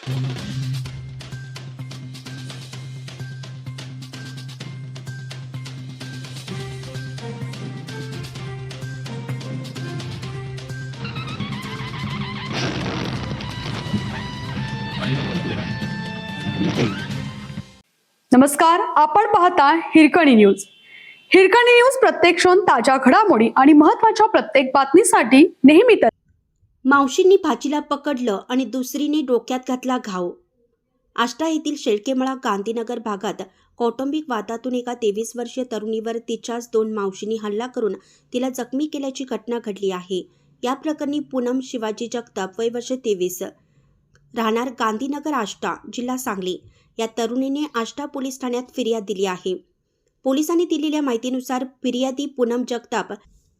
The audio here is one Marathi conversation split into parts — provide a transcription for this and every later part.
नमस्कार, आपण पाहता हिरकणी न्यूज. हिरकणी न्यूज प्रत्येक क्षण ताज्या घडामोडी आणि महत्त्वाच्या प्रत्येक बातमीसाठी नेहमी तर. मावशींनी भाचीला पकडलं आणि दुसरीने डोक्यात घातला घाव. आष्टा येथील शेळकेमळा गांधीनगर भागात कौटुंबिक वादातून एका 23 वर्षीय तरुणीवर तिच्याच 2 मावशींनी हल्ला करून तिला जखमी केल्याची घटना घडली आहे. या प्रकरणी पूनम शिवाजी जगताप, वय वर्ष 23, राहणार गांधीनगर, आष्टा, जिल्हा सांगली, या तरुणीने आष्टा पोलीस ठाण्यात फिर्याद दिली आहे. पोलिसांनी दिलेल्या माहितीनुसार फिर्यादी पूनम जगताप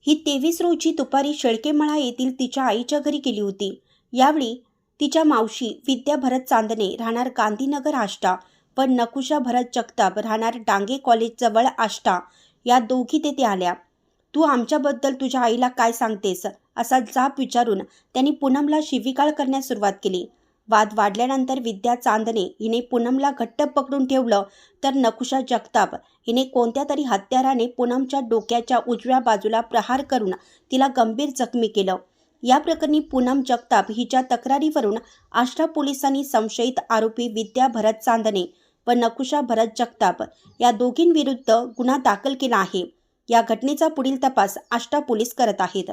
ही 23 रोजी दुपारी शेळकेमळा येथील तिच्या आईच्या घरी गेली होती. यावेळी तिच्या मावशी विद्या भरत चांदणे, राहणार गांधीनगर, आष्टा, व नकुशा भरत जगताप, राहणार डांगे कॉलेजजवळ, आष्टा, या दोघी तेथे आल्या. तू आमच्याबद्दल तुझ्या आईला काय सांगतेस, असा जाब विचारून त्यांनी पूनमला शिवीगाळ करण्यास सुरुवात केली. वाद वाढल्यानंतर विद्या चांदणे हिने पूनमला घट्ट पकडून ठेवलं, तर नकुशा जगताप हिने कोणत्या तरी हत्याराने पूनमच्या डोक्याच्या उजव्या बाजूला प्रहार करून तिला गंभीर जखमी केलं. या प्रकरणी पूनम जगताप हिच्या तक्रारीवरून आष्टा पोलिसांनी संशयित आरोपी विद्या भरत चांदणे व नकुशा भरत जगताप या दोघींविरुद्ध गुन्हा दाखल केला आहे. या घटनेचा पुढील तपास आष्टा पोलीस करत आहेत.